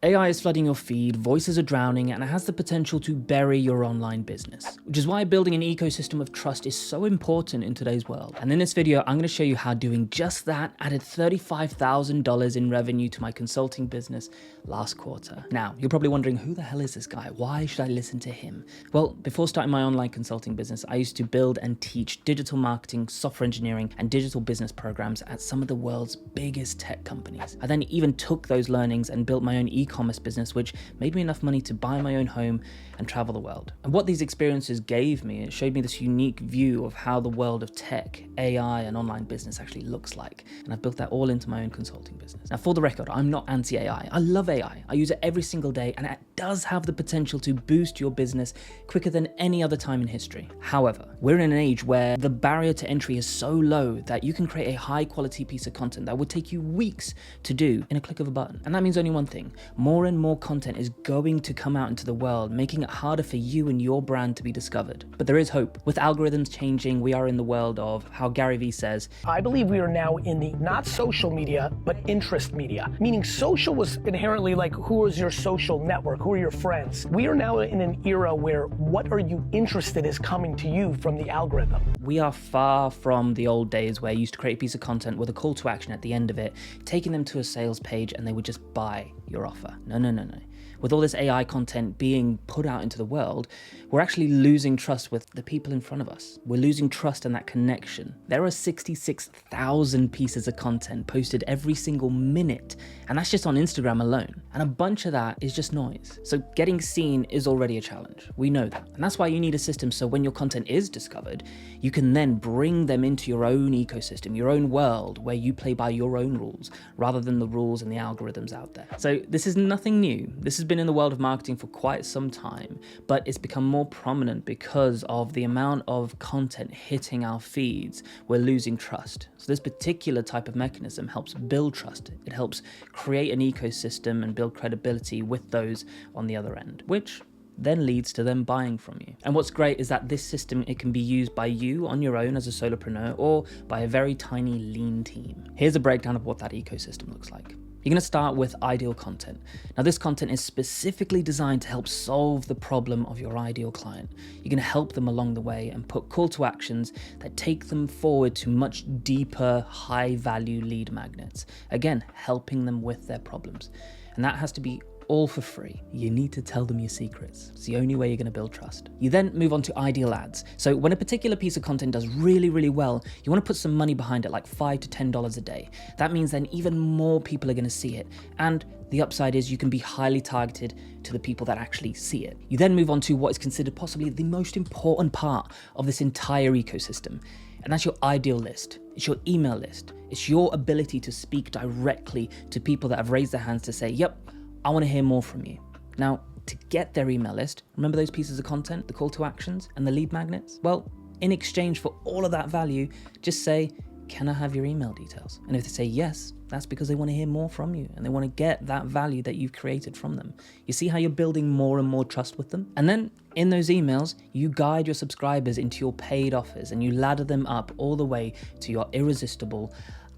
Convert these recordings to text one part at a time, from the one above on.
AI is flooding your feed, voices are drowning, and it has the potential to bury your online business, which is why building an ecosystem of trust is so important in today's world. And in this video, I'm going to show you how doing just that added $35,000 in revenue to my consulting business last quarter. Now, you're probably wondering, who the hell is this guy? Why should I listen to him? Well, before starting my online consulting business, I used to build and teach digital marketing, software engineering, and digital business programs at some of the world's biggest tech companies. I then even took those learnings and built my own e-commerce business, which made me enough money to buy my own home and travel the world. And what these experiences gave me, it showed me this unique view of how the world of tech, AI, and online business actually looks like. And I've built that all into my own consulting business. Now, for the record, I'm not anti-AI. I love AI. I use it every single day, and it does have the potential to boost your business quicker than any other time in history. However, we're in an age where the barrier to entry is so low that you can create a high quality piece of content that would take you weeks to do in a click of a button. And that means only one thing: more and more content is going to come out into the world, making it harder for you and your brand to be discovered. But there is hope. With algorithms changing, we are in the world of how Gary Vee says, I believe we are now in the not social media, but interest media. Meaning social was inherently like, who is your social network? Who are your friends? We are now in an era where what are you interested is coming to you from the algorithm. we are far from the old days where you used to create a piece of content with a call to action at the end of it, taking them to a sales page and they would just buy your offer. No. With all this AI content being put out into the world, we're actually losing trust with the people in front of us. We're losing trust in that connection. There are 66,000 pieces of content posted every single minute, and that's just on Instagram alone. And a bunch of that is just noise. So getting seen is already a challenge. We know that. And that's why you need a system so when your content is discovered, you can then bring them into your own ecosystem, your own world, where you play by your own rules, rather than the rules and the algorithms out there. So this is nothing new. This has been in the world of marketing for quite some time, but it's become more prominent because of the amount of content hitting our feeds. We're losing trust. So this particular type of mechanism helps build trust. It helps create an ecosystem and build credibility with those on the other end, which then leads to them buying from you. And what's great is that this system, it can be used by you on your own as a solopreneur or by a very tiny lean team. Here's a breakdown of what that ecosystem looks like. You're gonna start with ideal content. Now this content is specifically designed to help solve the problem of your ideal client. You're gonna help them along the way and put call to actions that take them forward to much deeper, high value lead magnets. Again, helping them with their problems. And that has to be all for free. You need to tell them your secrets. It's the only way you're gonna build trust. You then move on to ideal ads. So when a particular piece of content does really, really well, you wanna put some money behind it, like $5 to $10 a day. That means then even more people are gonna see it. And the upside is you can be highly targeted to the people that actually see it. You then move on to what is considered possibly the most important part of this entire ecosystem. And that's your ideal list. It's your email list. It's your ability to speak directly to people that have raised their hands to say, yep, I want to hear more from you. Now, to get their email list, remember those pieces of content, the call to actions and the lead magnets? Well, in exchange for all of that value, just say, can I have your email details? And if they say yes, that's because they want to hear more from you and they want to get that value that you've created from them. You see how you're building more and more trust with them? And then in those emails, you guide your subscribers into your paid offers and you ladder them up all the way to your irresistible,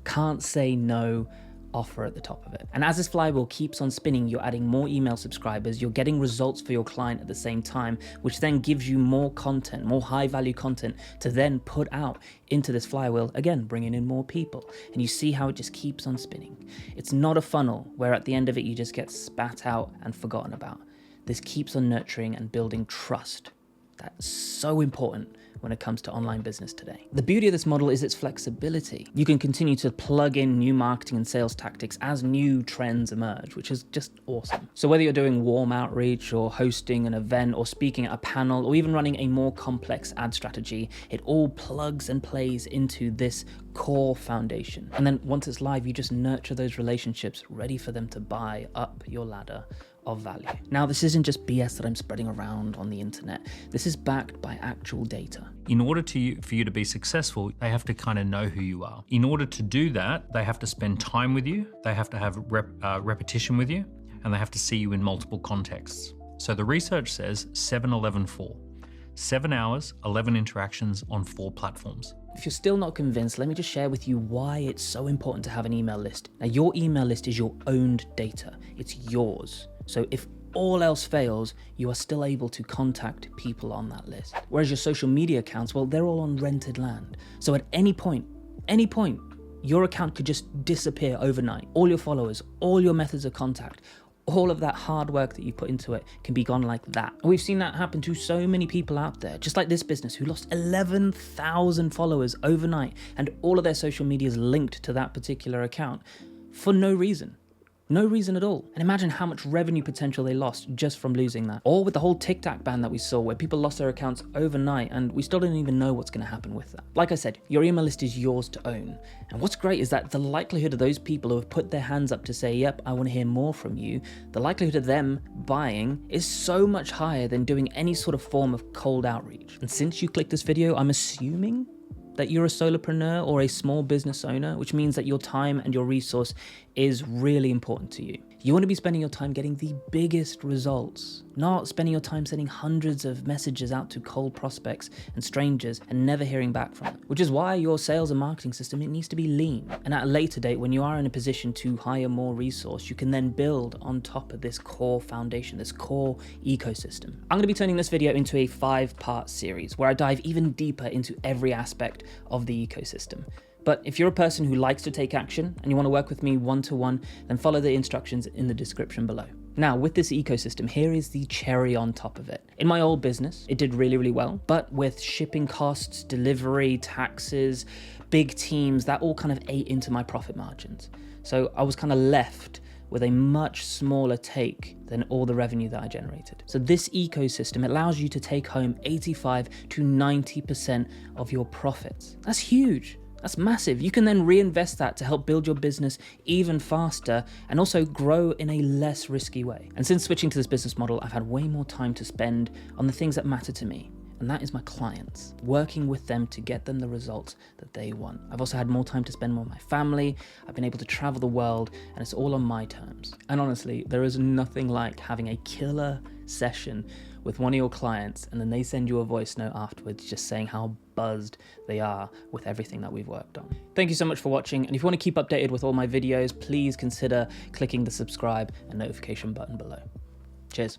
can't say no offer at the top of it. And as this flywheel keeps on spinning, you're adding more email subscribers, you're getting results for your client at the same time, which then gives you more content, more high value content to then put out into this flywheel, again, bringing in more people. And you see how it just keeps on spinning. It's not a funnel where at the end of it, you just get spat out and forgotten about. This keeps on nurturing and building trust. That's so important when it comes to online business today. The beauty of this model is its flexibility. You can continue to plug in new marketing and sales tactics as new trends emerge, which is just awesome. So whether you're doing warm outreach or hosting an event or speaking at a panel or even running a more complex ad strategy, it all plugs and plays into this core foundation. And then once it's live, you just nurture those relationships ready for them to buy up your ladder of value. Now, this isn't just BS that I'm spreading around on the internet. This is backed by actual data. In order for you to be successful, they have to kind of know who you are. In order to do that, they have to spend time with you, they have to have repetition with you, and they have to see you in multiple contexts. So the research says 7-11-4. 7 hours, 11 interactions on 4 platforms. If you're still not convinced, let me just share with you why it's so important to have an email list. Now, your email list is your owned data. It's yours. So if all else fails, you are still able to contact people on that list. Whereas your social media accounts, well, they're all on rented land. So at any point, your account could just disappear overnight. All your followers, all your methods of contact, all of that hard work that you put into it can be gone like that. We've seen that happen to so many people out there, just like this business who lost 11,000 followers overnight, and all of their social media is linked to that particular account for no reason. No reason at all. And imagine how much revenue potential they lost just from losing that. Or with the whole TikTok ban that we saw where people lost their accounts overnight and we still don't even know what's going to happen with that. Like I said, your email list is yours to own. And what's great is that the likelihood of those people who have put their hands up to say, yep, I want to hear more from you, the likelihood of them buying is so much higher than doing any sort of form of cold outreach. And since you clicked this video, I'm assuming that you're a solopreneur or a small business owner, which means that your time and your resource is really important to you. You want to be spending your time getting the biggest results, not spending your time sending hundreds of messages out to cold prospects and strangers and never hearing back from them, which is why your sales and marketing system, it needs to be lean. And at a later date, when you are in a position to hire more resource, you can then build on top of this core foundation, this core ecosystem. I'm going to be turning this video into a 5-part series where I dive even deeper into every aspect of the ecosystem. But if you're a person who likes to take action and you want to work with me one-to-one, then follow the instructions in the description below. Now, with this ecosystem, here is the cherry on top of it. In my old business, it did really, really well, but with shipping costs, delivery, taxes, big teams, that all kind of ate into my profit margins. So I was kind of left with a much smaller take than all the revenue that I generated. So this ecosystem allows you to take home 85 to 90% of your profits. That's huge. That's massive. You can then reinvest that to help build your business even faster and also grow in a less risky way. And since switching to this business model, I've had way more time to spend on the things that matter to me. And that is my clients, working with them to get them the results that they want. I've also had more time to spend more with my family. I've been able to travel the world, and it's all on my terms. And honestly, there is nothing like having a killer session with one of your clients and then they send you a voice note afterwards just saying how buzzed they are with everything that we've worked on. Thank you so much for watching, and if you want to keep updated with all my videos, please consider clicking the subscribe and notification button below. Cheers.